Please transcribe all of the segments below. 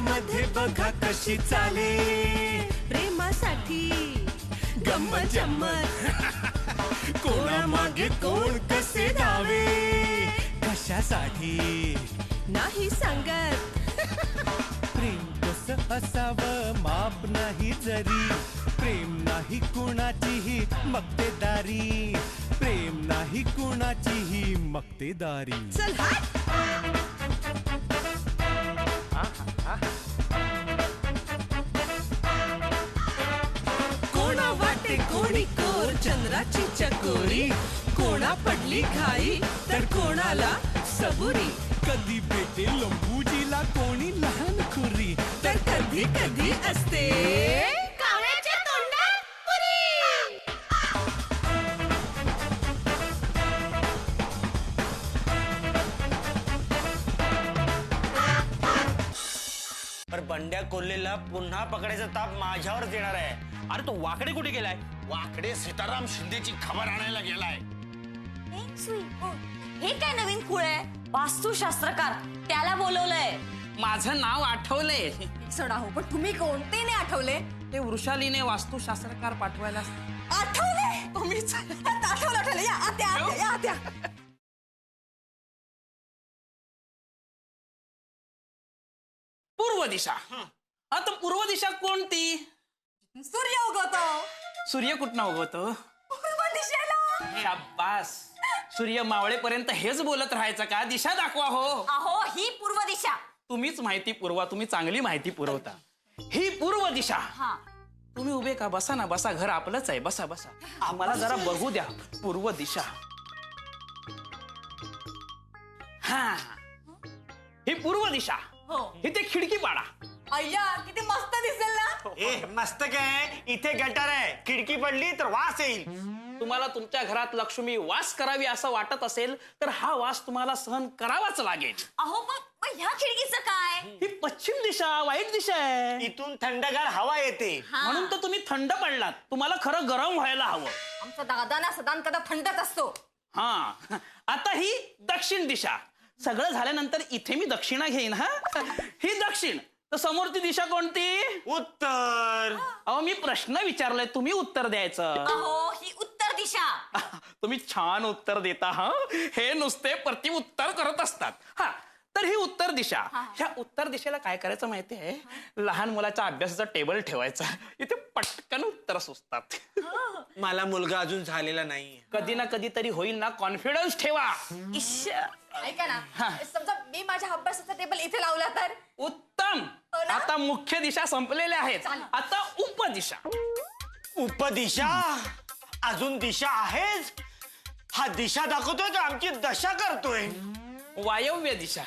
कोणामध्ये बघा कशी चाले प्रेमासाठी गंमत जम्मत कोणामागे कोण कसे धावे कशासाठी नाही सांगत प्रेम कसं असावं माप नाही जरी प्रेम नाही कुणाचीही मक्तेदारी प्रेम नाही कुणाचीही मक्तेदारी चल हात कोणा वाटे कोणी कोर चंद्राची चकोरी कोणा पडली घाई तर कोणाला सबुरी कधी भेटे लंबूजीला कोणी लहान खुरी तर कधी कधी असते कावळ्याच्या तोंडात पुरी पर बंड्या कोल्हेला पुन्हा पकडायचा ताप माझ्यावरच येणार आहे. अरे तो वाकडे कुठे गेलाय? वाकडे सीताराम शिंदेची खबर आणायला गेलाय. हे काय नवीन खूळ आहे? वास्तुशास्त्रकार त्याला बोलवलंय. माझं नाव आठवलंय. सोडा हो, पण तुम्ही कोणते नाही आठवले? ते वृषालीने वास्तुशास्त्रकार पाठवायला आठवले तुम्हीच. आठवलं या आत्या. पूर्व दिशा. आता पूर्व दिशा कोणती? सूर्य उगवतो. सूर्य कुठनं उगवतो? पूर्व दिशेला. शाबास. सूर्य मावळेपर्यंत हेच बोलत राहायचं का? दिशा दाखवा हो. अहो ही पूर्व दिशा. तुम्हीच माहिती पुरवा. तुम्ही चांगली माहिती पुरवता. ही पूर्व दिशा. तुम्ही उभे का? बसा ना, बसा. घर आपलंच आहे. बसा बसा. आम्हाला जरा बघू द्या पूर्व दिशा. हा, ही पूर्व दिशा. इथे खिडकी पाडा. अय्या किती मस्त दिसेल ना. ए मस्त काय, इथे गटार आहे. खिडकी पडली तर वास येईल. तुम्हाला तुमच्या घरात लक्ष्मी वास करावी असं वाटत असेल तर हा वास तुम्हाला सहन करावाच लागेल. अहो मग ह्या खिडकीचं काय? ही पश्चिम दिशा वाईट दिशा आहे. इथून थंडगार हवा येते. म्हणून तर तुम्ही थंड पडलात. तुम्हाला खरं गरम व्हायला हवं. आमचा दादा ना सदान कदा थंडच असतो. हा, आता ही दक्षिण दिशा. सगळं झाल्यानंतर इथे मी दक्षिणा घेईन. हा, ही दक्षिण. तर समोरची दिशा कोणती? उत्तर. अहो मी प्रश्न विचारलाय, तुम्ही उत्तर द्यायचं. अहो ही उत्तर दिशा. तुम्ही छान उत्तर देता. हा, हे नुसते प्रति उत्तर करत असतात. हा, तर ही उत्तर दिशा. ह्या उत्तर दिशेला काय करायचं माहिती आहे? लहान मुलाच्या अभ्यासाचा टेबल ठेवायचा. इथे पटकन उत्तर सुचतात. मला मुलगा अजून झालेला नाही. कधी ना कधी तरी होईल ना. कॉन्फिडन्स ठेवा. ऐका ना, समजा मी माझ्या अभ्यासाचा टेबल इथे लावला तर? उत्तम. आता मुख्य दिशा संपलेल्या आहेत. आता उपदिशा. उपदिशा? अजून दिशा आहेच? हा दिशा दाखवतोय तर आमची दशा करतोय. वायव्य दिशा.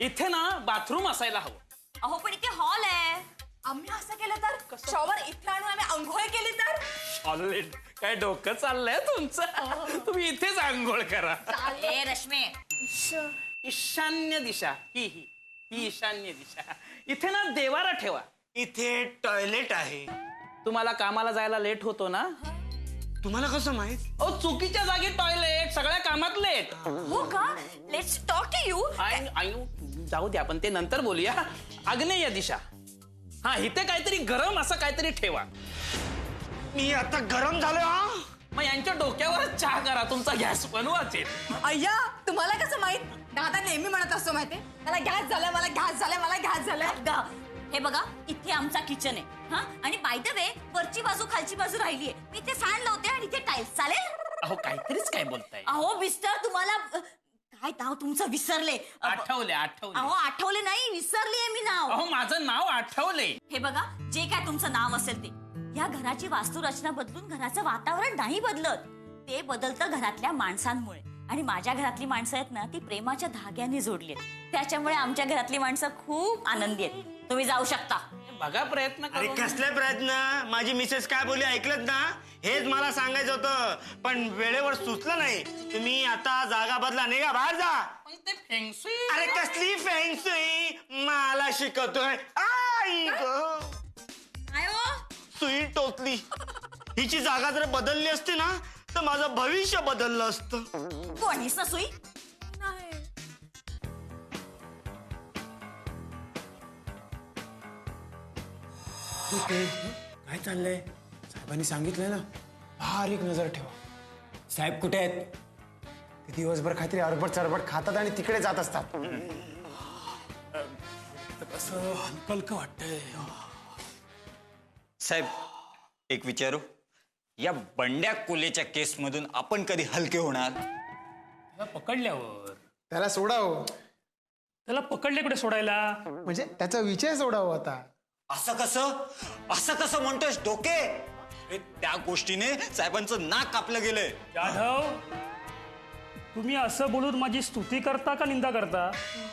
इथे ना बाथरूम असायला हवं. अहो पण इथे हॉल आहे. आम्ही असं केलं तर? शॉवर इथे आणून आम्ही आंघोळ केली तर? सॉलिड. काय डोकं चाललंय तुमचं? तुम्ही इथेच आंघोळ करा. ए रश्मी, ईशान्य दिशा. ही ईशान्य दिशा. इथे ना देवारा ठेवा. इथे टॉयलेट आहे. तुम्हाला कामाला जायला लेट होतो ना? तुम्हाला कसं माहित? ओ चुकीच्या जागी टॉयलेट. सगळ्या कामात लेट. हो का? Let's talk to you. जाऊ द्या, आपण ते नंतर बोलूया. आग्नेय दिशा. हा, इथे काहीतरी गरम असं काहीतरी ठेवा. मी आता गरम झालो. मग यांच्या डोक्यावरच चहा करा. तुमचा गॅस पण वाचेल. अय्या तुम्हाला कसं माहित? दादा नेहमी म्हणत असतो माहितीये, मला गॅस झालं, मला गॅस झालं, मला गॅस झालं. हे बघा, इथे आमचा किचन आहे. हा, आणि बाय द वे वरची बाजू खालची बाजू राहिलीये. मी ते फॅन लावते आणि इथे टाईल्स. चालेल? अहो काहीतरीच काय बोलताय. अहो मिस्टर, तुम्हाला काय नाव तुमचं विसरले. आठवले. अहो आठवले नाही, विसरलीये मी नाव. अहो माझं नाव आठवले. हे बघा, जे काय तुमचं नाव असेल ते. या घराची वास्तुरचना बदलून घराचं वातावरण नाही बदलत. ते बदलतं घरातल्या माणसांमुळे. आणि माझ्या घरातली माणसं आहेत ना, ती प्रेमाच्या धाग्याने जोडली आहेत. त्याच्यामुळे आमच्या घरातली माणसं खूप आनंदी आहेत. तुम्ही जाऊ शकता. बघा प्रयत्न अरे करू. कसले प्रयत्न? माझी मिसेस काय बोलली ऐकलत ना? हेच मला सांगायचं होतं, पण वेळेवर सुचलं नाही. तुम्ही आता जागा बदला. निघा बाहेर जा. ते फेंगशुई. अरे कसली फेंगशुई? मला शिकवतोय. आई गं, सुई टोचली. हिची जागा जर बदलली असती ना तर माझं भविष्य बदललं असतं. कोणीच ना सुई. काय चाललंय? साहेबांनी सांगितलंय ना, बारीक नजर ठेवा. साहेब कुठे आहेत? ते दिवसभर काहीतरी अरबट चरबट खातात आणि तिकडे जात असतात. कसं हलकं वाटतंय. साहेब एक विचारू, या बंड्या कोलेच्या केसमधून आपण कधी हलके होणार? त्याला पकडल्यावर त्याला सोडावं, त्याला पकडले कुठे सोडायला? म्हणजे त्याचा विषय सोडावा आता. असं कसं म्हणतोयस डोके? अरे, त्या गोष्टीने साहेबांचं नाक कापलं गेलंय. जाधव, तुम्ही असं बोलून माझी स्तुती करता का निंदा करता?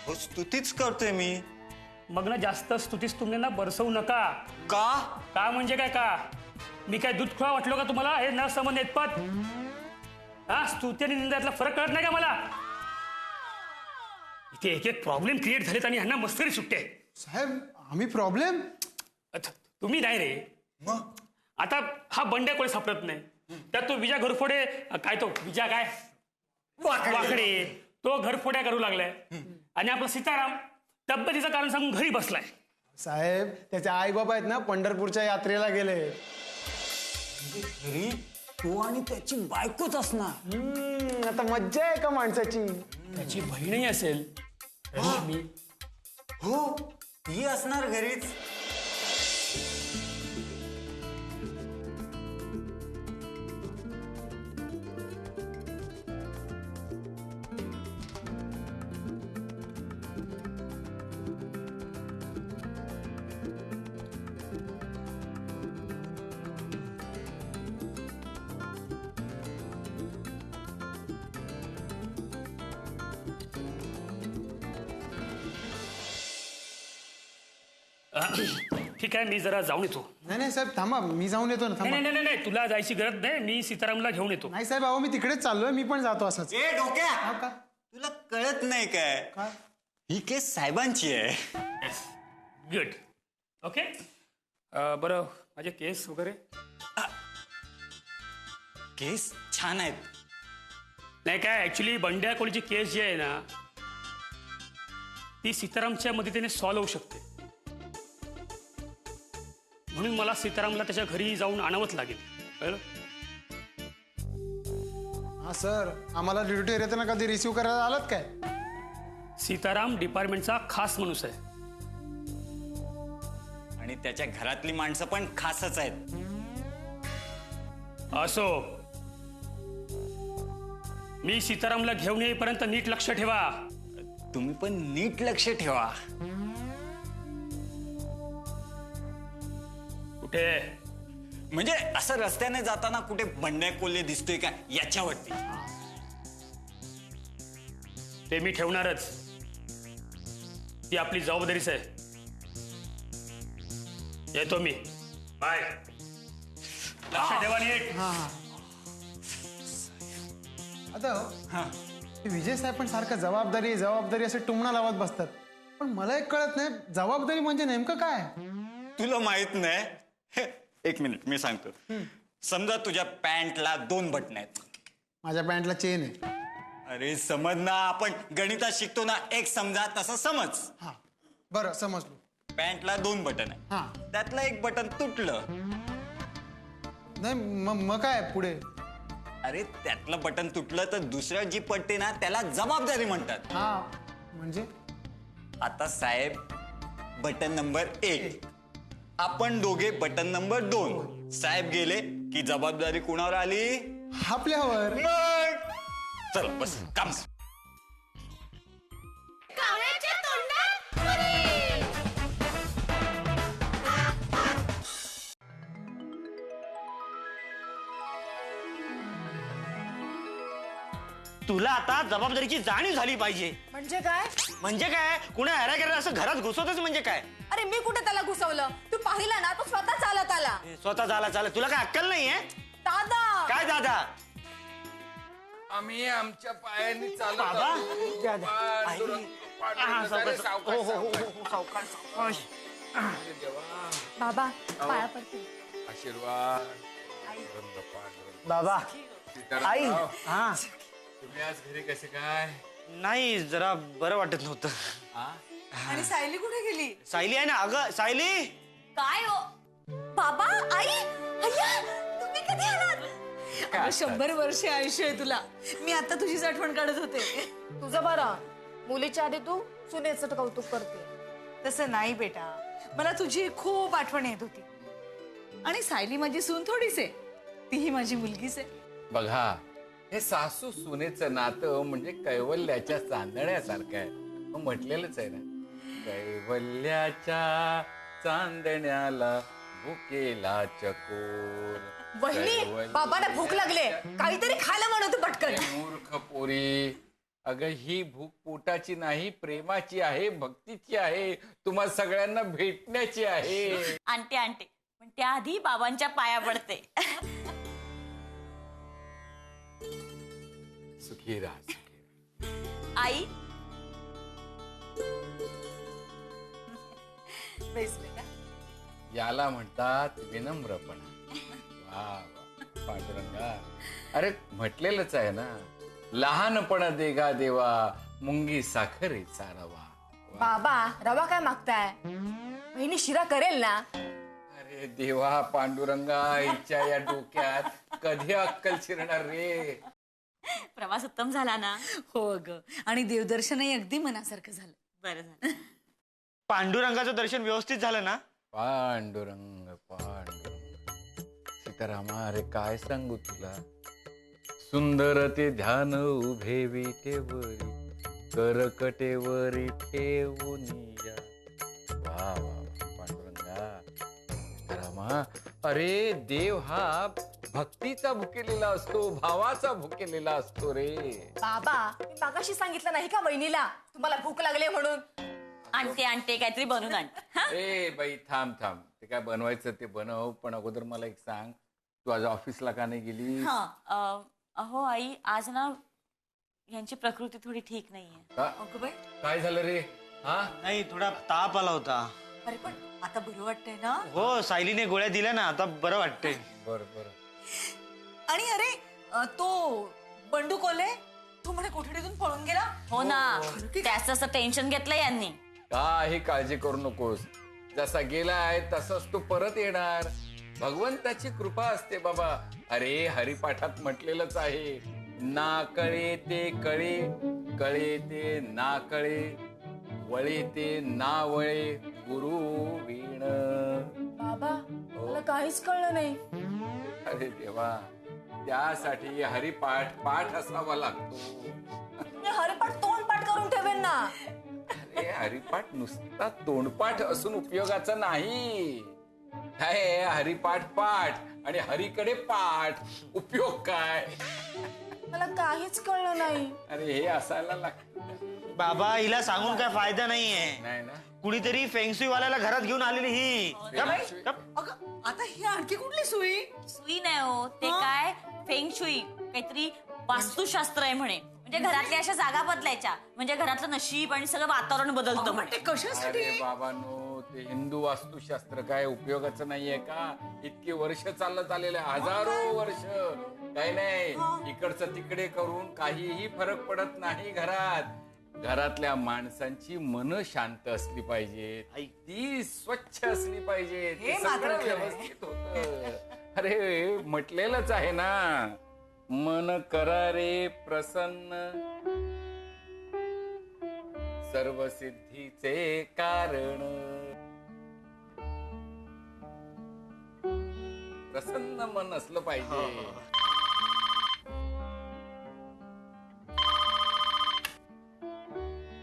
हो, स्तुतीच करतोय मी. मग ना जास्त स्तुतीस तुम्ही ना बरसवू नका. का म्हणजे काय का? मी काय दूध खोळा वाटलो का तुम्हाला? हे न समज नेतपत. हा, स्तुती आणि निंदातला फरक कळत नाही का मला? इथे एक एक प्रॉब्लेम क्रिएट झालेत आणि ह्यांना मस्करी सुटते. साहेब आम्ही प्रॉब्लेम? तुम्ही नाही रे. मग आता हा बंड्या कोणी सापडत नाही, त्यात तो विजा घरफोडे, काय तो विजा काय वाकडे, तो घरफोड्या करू लागलाय. आणि आपला सीताराम तब्येतीचं कारण सांगून घरी बसलाय. साहेब त्याचे आई बाबा आहेत ना, पंढरपूरच्या यात्रेला गेले. घरी तू आणि त्याची बायकोच असणार. आता मज्जा आहे का माणसाची? त्याची बहीणही असेल. रश्मी. हो, ती असणार घरीच. ठीक आहे, मी जरा जाऊन येतो. नाही साहेब थांबा, मी जाऊन येतो ना. थांबा. नाही, तुला जायची गरज नाही. मी सीतारामला घेऊन येतो. नाही साहेब, अहो मी तिकडेच चाललोय, मी पण जातो असंच. ए डोक्या, हा का? तुला कळत नाही काय? काय? ही केस साहेबांची आहे. गुड. ओके. बरं, माझे केस वगैरे केस छान आहेत. नाही काय, ऍक्च्युली बंड्या कोळीची केस जी आहे ना, ती सीतारामच्या मदतीने सॉल्व्ह होऊ शकते. म्हणून मला सीतारामला त्याच्या घरी जाऊन आणावंच लागेल. कळलं? हा सर, आम्हाला ड्युटीवर येताना कधी रिसिव्ह करायला आलात काय? सीताराम डिपार्टमेंटचा खास माणूस आहे. आणि त्याच्या घरातली माणसं पण खासच आहेत. असो, मी सीतारामला घेऊन येईपर्यंत नीट लक्ष ठेवा. तुम्ही पण नीट लक्ष ठेवा. कुठे? म्हणजे असं रस्त्याने जाताना कुठे बंड्या कोल्हे दिसतोय का याच्यावरती. ते मी ठेवणारच. ती आपली जबाबदारीच आहे. येतो मी. बाय. लक्ष ठेवा नीट. आता ते विजय साहेब पण सारखं जबाबदारी असे टुमणा लावत बसतात. पण मला एक कळत नाही, जबाबदारी म्हणजे नेमकं काय? तुला माहित नाही? एक मिनिट, मी सांगतो. समजा तुझ्या पॅन्टला 2 बटन आहेत. माझ्या पॅन्टला चेन आहे. अरे समज ना, आपण गणितात शिकतो ना, एक समजा तसं समज. हा बरं, समजलो. पॅन्टला 2 बटन हा. आहे, त्यातलं एक बटन तुटलं. नाही मग काय पुढे? अरे त्यातलं बटन तुटलं तर दुसरं जी पडते ना, त्याला जबाबदारी म्हणतात. हा म्हणजे? आता साहेब बटन नंबर 1, आपण दोघे बटन नंबर 2. साहेब गेले की जबाबदारी कुणावर आली? आपल्यावर. मग चल बस काम. तुला आता जबाबदारीची जाणीव झाली पाहिजे. म्हणजे काय? म्हणजे काय? कुणा हॅरा केला असं घरात घुसवतच म्हणजे काय? अरे मी कुठे त्याला घुसवलं? तू पाहिला ना, तो स्वतः चालत आला. स्वतः झाला तुला काय अक्कल नाहीये? दादा, काय दादा? आम्ही आमच्या पायाने चालत बाबा? आलो. पांडुरंग, पांडुरंग, अरे सावकाश, सावकाश. अरे देवा, बाबा पाया पडते. आशीर्वाद. पांडुरंग, पांडुरंग. बाबा, सीताराम आई. राव, हा तुम्ही आज घरी कसे काय? नाही, जरा बरं वाटत नव्हतं. हा? आणि सायली कुठे गेली? सायली आहे ना. अगं सायली, काय हो? बाबा, आई, अय्या, तुम्ही कधी आलात? अगं, 100 वर्षे आयुष्य आहे तुला. मी आता तुझीच आठवण काढत होते. तुझं बरं, मुलीच्या आधी तू सुनेचं कौतुक करते. तसं नाही बेटा, मला तुझी खूप आठवण येत होती. आणि सायली माझी सून थोडीच आहे, तीही माझी मुलगीच आहे. बघा, हे सासू सुनेचं नातं म्हणजे कैवल्याच्या चांदण्यासारखं आहे. मग म्हटलेलंच आहे ना, कैवल्याच्या चांदण्याला भुकेला चकोर. वहिनी, बाबांना भूक लागले, काहीतरी खायला म्हणतो पटकन. मूर्ख पोरी, अगं ही भूक पोटाची नाही, प्रेमाची आहे, भक्तीची आहे, तुम्हा सगळ्यांना भेटण्याची आहे. आणते आणते, पण त्याआधी बाबांच्या पाया पडते. सुखी राहा, सुखी राहा. आई, बेस बेटा. याला म्हणतात विनम्रपणा. वा वा पांडुरंगा, अरे म्हटलेलंच आहे ना, लहानपणा देगा देवा, मुंगी साखरेचा रवा. बाबा, रवा काय मागताय? बहिणी शिरा करेल ना. अरे देवा पांडुरंगा, हिच्या या डोक्यात कधी अक्कल शिरणार रे. प्रवास उत्तम झाला ना? हो ग, आणि देवदर्शनही अगदी मनासारखं झालं. बरं झालं. पांडुरंगाचं दर्शन व्यवस्थित झालं ना? पांडुरंग पांडुरंग. सीतारामा, अरे काय सांगू तुला, सुंदर ते ध्यान उभे विटेवरी, करकटेवरी ठेवून या. वा वा पांडुरंगा. सीतारामा, अरे देव हा भक्तीचा भुकेलेला असतो, भावाचा भुकेलेला असतो रे. बाबा, मी मागाशी सांगितलं नाही का वहिनीला तुम्हाला भूक लागले म्हणून? आणते आणते, काहीतरी बनवून आणते. हा? ए बाई, थांब थांब, ते काय बनवायचं ते बनव, पण अगोदर मला एक सांग, तू आज ऑफिसला का नाही गेली? हा, अहो आई, आज ना यांची प्रकृती थोडी ठीक नाहीये. अगं बाई, काय झालं रे? हा, नाही, थोडा ताप आला होता. अरे पण आता बरं वाटतंय ना? हो, सायलीने गोळ्या दिल्या ना, आता बरं वाटतंय. बर बर. आणि अरे, तो बंडू कोल्हे, तो म्हणे कोठडीतून पळून गेला. हो ना, त्याच असं टेन्शन घेतलं यांनी. काही काळजी करू नकोस, जसा गेला आहे तसाच तो परत येणार. भगवंताची कृपा असते बाबा. अरे हरिपाठात म्हटलेलंच आहे, ना कळे ते कळे, कळे ते ना कळे, वळे ते ना वळे, गुरु वीण. बाबा, मला काहीच कळलं नाही. अरे देवा, त्यासाठी हरिपाठ पाठ असावा लागतो. मी हरिपाठ तोंडपाठ करून ठेवेन ना. अरे हरिपाठ नुसता तोंडपाठ असून उपयोगाचा नाही. काय हरिपाठ पाठ आणि हरीकडे पाठ, उपयोग काय? मला काहीच कळलं नाही. अरे हे असायला लागतं. बाबा, हिला सांगून काय फायदा नाहीये. नाही ना, कुणीतरी फेंगसुई वाल्याला घरात घेऊन आलेली ही. अगं, आता ही आणखी कुठली सुई? सुई नाही हो, ते काय फेंगशुई, काहीतरी वास्तुशास्त्र आहे म्हणे. म्हणजे घरातल्या अशा जागा बदलायच्या, म्हणजे घरातलं नशीब आणि सगळं वातावरण बदलतं म्हणे. ते कशासाठी? अरे बाबांनो, ते हिंदू वास्तुशास्त्र काय उपयोगाचं नाहीये का? इतकी वर्ष चालत आलेले, हजारो वर्ष. काही नाही, इकडचं तिकडे करून काहीही फरक पडत नाही घरात. घरातल्या माणसांची मन शांत असली पाहिजेत, ती स्वच्छ असली पाहिजेत, हे ते मात्र सगळं खरंय. व्यवस्थित होतं. अरे म्हटलेलंच आहे ना, मन करा रे प्रसन्न, सर्व सिद्धीचे कारण. प्रसन्न मन असलं पाहिजे.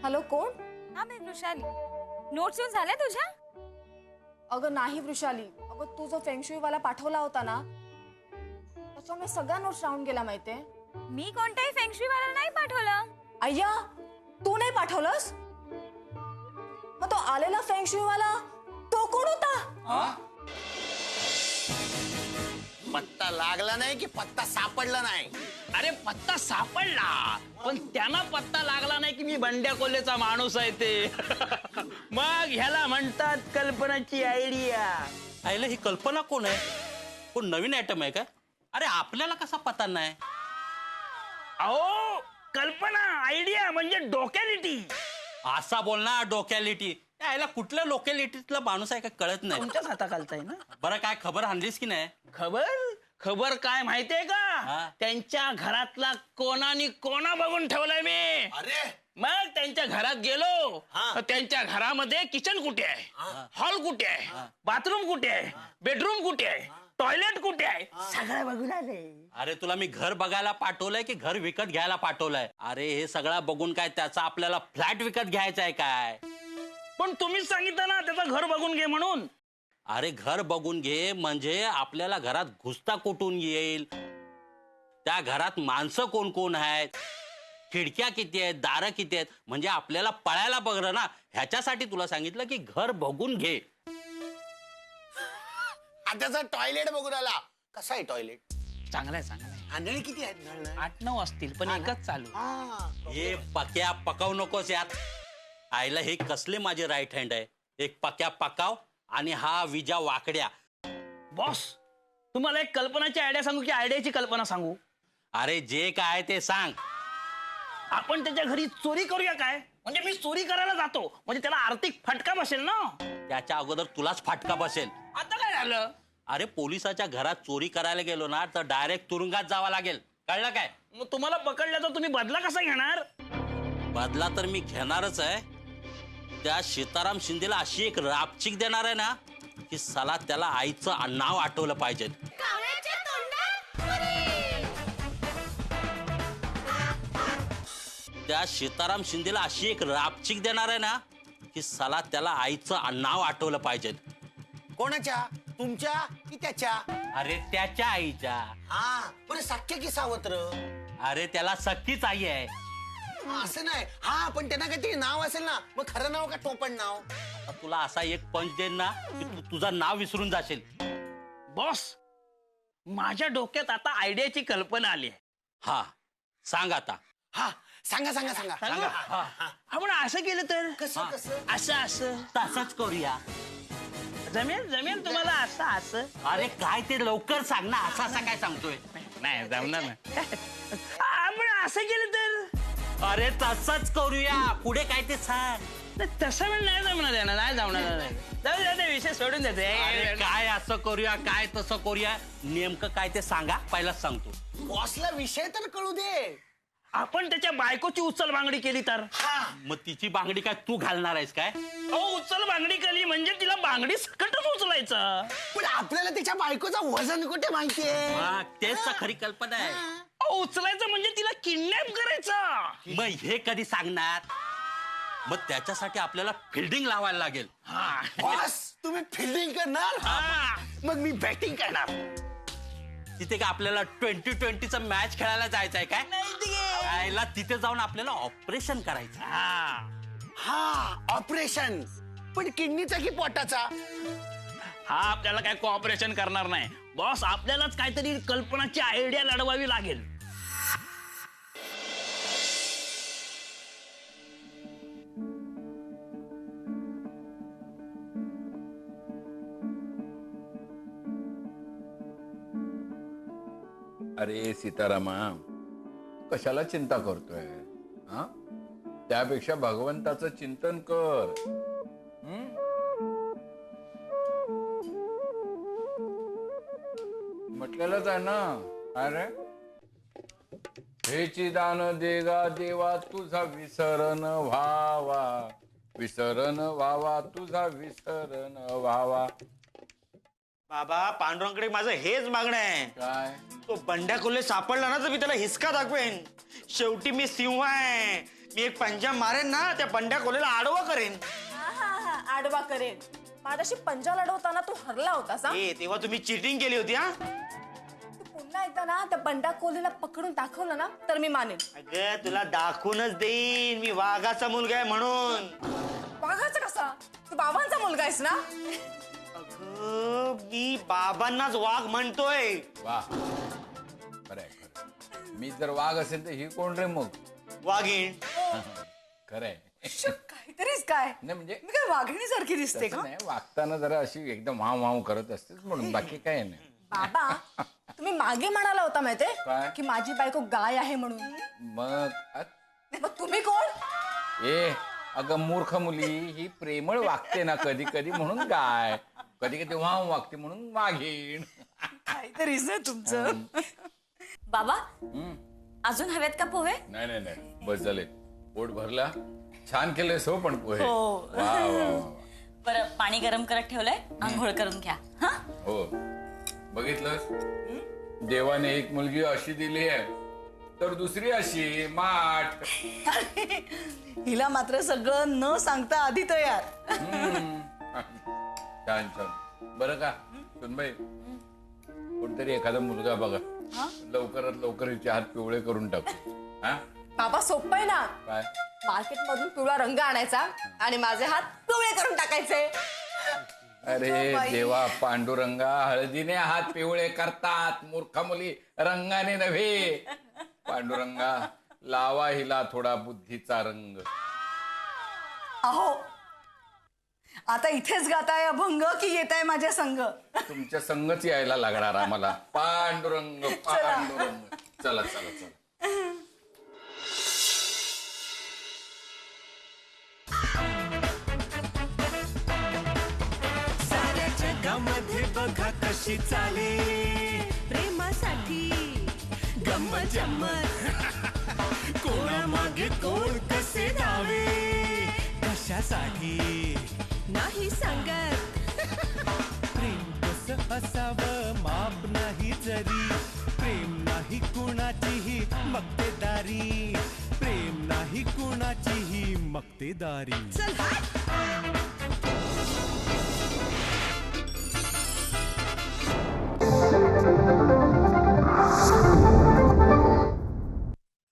हॅलो, कोण? हा, मी वृषाली. नोट्स येऊन झाल्या तुझ्या? अगं नाही वृषाली, अगं तू जो फेंगशुई वाला पाठवला होता ना, त्याच्यामुळे सगळ्या नोट्स राहून गेला माहितीये. मी कोणत्याही फेंगशुई वाला नाही पाठवलं. अय्या, तू नाही पाठवलंस? मग तो आलेला फेंगशुई वाला तो कोण होता? पत्ता लागला नाही की पत्ता सापडला नाही? अरे पत्ता सापडला, पण त्यांना पत्ता लागला नाही की मी बंड्या कोल्हेचा माणूस आहे ते. मग ह्याला म्हणतात कल्पनाची आयडिया. आईला ही कल्पना कोण आहे? कोण नवीन आयटम आहे का? अरे आपल्याला कसा पता नाही? अहो, कल्पना आयडिया म्हणजे डोक्यालिटी. असा बोल ना, डोक्यालिटी. यायला कुठल्या लोकॅलिटीतला माणूस आहे का कळत नाही. तुमच्याच हाताखालचा आहे ना. बरं काय खबर आणलीस की नाही? खबर काय माहितीये का? त्यांच्या घरातला कोणानी कोणा बघून ठेवलाय मी. अरे मग त्यांच्या घरात गेलो, त्यांच्या घरामध्ये किचन कुठे आहे, हॉल कुठे आहे, बाथरूम कुठे आहे, बेडरूम कुठे आहे, टॉयलेट कुठे आहे, सगळं बघून आले. अरे तुला मी घर बघायला पाठवलंय की घर विकत घ्यायला पाठवलंय? अरे हे सगळं बघून काय त्याचा आपल्याला फ्लॅट विकत घ्यायचा आहे काय? पण तुम्हीच सांगितलं ना त्याचं घर बघून घे म्हणून. अरे घर बघून घे म्हणजे आपल्याला घरात घुसता कुठून येईल, त्या घरात माणसं कोण कोण आहेत, खिडक्या किती आहेत, दारं किती आहेत, म्हणजे आपल्याला पळायला बघलं ना. ह्याच्यासाठी तुला सांगितलं की घर बघून घे. त्याचा टॉयलेट बघून आला. कसा आहे टॉयलेट? चांगलं आहे चांगलं आहे. नळ किती आहेत? नळ 8-9 असतील पण एकच चालू. हे पक्या पकाव नकोस यात. आईला हे कसले माझे राईट हँड आहे. एक पक्या पकाव आणि हा विजा वाकड्या. बॉस तुम्हाला एक कल्पनाची आयडिया सांगू की आयडियाची कल्पना सांगू? अरे जे काय ते सांग. आपण त्याच्या घरी चोरी करूया काय? म्हणजे मी चोरी करायला जातो म्हणजे त्याला आर्थिक फटका बसेल ना. त्याच्या अगोदर तुलाच फाटका बसेल. आता काय झालं? अरे पोलिसाच्या घरात चोरी करायला गेलो ना तर डायरेक्ट तुरुंगात जावं लागेल. कळलं काय? मग तुम्हाला पकडलं तर तुम्ही बदला कसा घेणार? बदला तर मी घेणारच आहे. त्या सीताराम शिंदेला अशी एक रापचिक देणार आहे ना की साला त्याला आईचं नाव आठवलं पाहिजे. त्या सीताराम शिंदेला अशी एक रापचिक देणार आहे ना की साला त्याला आईचं नाव आठवलं पाहिजे. कोणाच्या? तुमच्या की त्याच्या? अरे त्याच्या आईच्या. हा पण सख्य की सावत्र? अरे त्याला सक्कीच आई आहे. असं नाही. हा पण त्यांना काहीतरी नाव असेल ना. मग खरं नाव का टोपण नाव? आता तुला असा एक पंच देईन ना की तू तुझं नाव विसरून जाशील. बॉस माझ्या डोक्यात आता आयडियाची कल्पना आली आहे. हा सांग आता. हा सांगा सांगा सांगा सांगा. आपण असं केलं तर कसं कसं? असं असं तसंच करूया. जमेल जमेल तुम्हाला असं असं? अरे काय ते लवकर सांग ना. असा असा काय सांगतोय? नाही जमणार ना. आपण असं केलं तर? अरे तसंच करूया. पुढे काय ते सांग. तसं पण नाही जमणार आहे ना. नाही जमणार नाही. जाऊ दे विषय सोडून देते. अरे काय असं करूया काय तसं करूया नेमकं काय ते सांगा. पहिलाच सांगतो. बॉसला विषय तर कळू दे. आपण त्याच्या बायकोची उचल बांगडी केली तर? मग तिची बांगडी काय तू घालणार आहेस काय? उचल बांगडी केली म्हणजे तिला बांगडी सकटच उचलायचं. पण आपल्याला त्याच्या बायकोचं वजन कुठे माहितीये? तेच तर खरी कल्पना आहे. उचलायचं म्हणजे तिला किडनॅप करायचं. मग हे कधी सांगणार? मग त्याच्यासाठी आपल्याला फिल्डिंग लावायला लागेल. बॉस तुम्ही फिल्डिंग करणार? मग मी बॅटिंग करणार. तिथे का आपल्याला 2020चा मॅच खेळायला जायचं आहे काय? यायला तिथे जाऊन आपल्याला ऑपरेशन करायचं. हा ऑपरेशन. पण किडनीचा की पोटाचा? हा आपल्याला काय कोऑपरेशन करणार नाही बॉस. आपल्यालाच काहीतरी कल्पनाची आयडिया लढवावी लागेल. अरे सीतारामा कशाला चिंता करतोय? हा त्यापेक्षा भगवंताचं चिंतन कर. म्हटलेलंच आहे ना. अरे हेची दान देगा देवा तुझा विसरण व्हावा. विसरण व्हावा तुझा विसरण व्हावा. बाबा पांडुरंगाकडे माझं हेच मागणं आहे. काय? तो बंड्या कोल्हे सापडला ना तर मी त्याला हिसका दाखवेन. शेवटी मी सिंह आहे. मी एक पंजा मारेन ना त्या बंड्या कोल्हेला आडवा करेन. आडवा करेन. माझ्याशी पंजा लढवताना तू हरला होतास. तेव्हा तुम्ही चिटिंग केली होती. हा तू पुन्हा एकदा ना त्या बंडा कोल्हेला पकडून दाखवलं ना तर मी मानेन. अगं तुला दाखवूनच देईन मी वाघाचा मुलगा आहे म्हणून. वाघाचा कसा? तू बाबांचा मुलगा आहेस ना. मी बाबांनाच वाघ म्हणतोय. वा खरंय. मी जर वाघ असेल तर ही कोण रे मग? वाघीण. खरंय. काहीतरीच काय नाही म्हणजे मी काय वाघिणीसारखी दिसते का? नाही वागताना जरा अशी एकदम वाव वाव करत असतेस म्हणून. बाकी काय नाही. बाबा तुम्ही मागे म्हणाला होता माहितीये काय? की माझी बायको गाय आहे म्हणून. मग मग तुम्ही कोण? ए अगं मूर्ख मुली ही प्रेमळ वागते ना कधी कधी म्हणून काय, कधी कधी वाहून वागते म्हणून वाघीण. काहीतरीच आहे तुमचं. बाबा अजून हवेत का पोहे? नाही नाही नाही, बस झाले, पोट भरला. छान केलंयस हो पण पोहे. हो. वा वा वा. बरं पाणी गरम करत ठेवलंय, आंघोळ करून घ्या. हा हो बघितलंस, देवाने एक मुलगी अशी दिली आहे तर दुसरी अशी माठ. हिला मात्र सगळं न सांगता आधी तयार. छान छान. बरं का सुनबाई, कोणतरी एखादा मुलगा बघा, लवकरात लवकर हिचे हात पिवळे करून टाकू. हा बाबा सोपं आहे ना, काय? मार्केट मधून पिवळा रंग आणायचा आणि माझे हात पिवळे करून टाकायचे. अरे देवा पांडुरंगा, हळदीने हात पिवळे करतात, मूर्ख मुली रंगाने नव्हे. पांडुरंगा लावा हिला थोडा बुद्धीचा रंग. अहो आता इथेच गाताय अभंग की येताय माझ्या संग? तुमच्या संगच यायला लागणार आम्हाला. पांडुरंग पांडुरंग. चला चला चला. साऱ्या जगामध्ये बघा कशी चाले प्रेमासाठी गंमत जम्मत. कोणामागे कोण कसे धावे कशासाठी नाही सांगत. प्रेम कसं असावं माप नाही जरी, प्रेम नाही कुणाचीही मक्तेदारी, प्रेम नाही कुणाचीही मक्तेदारी. चल हाट.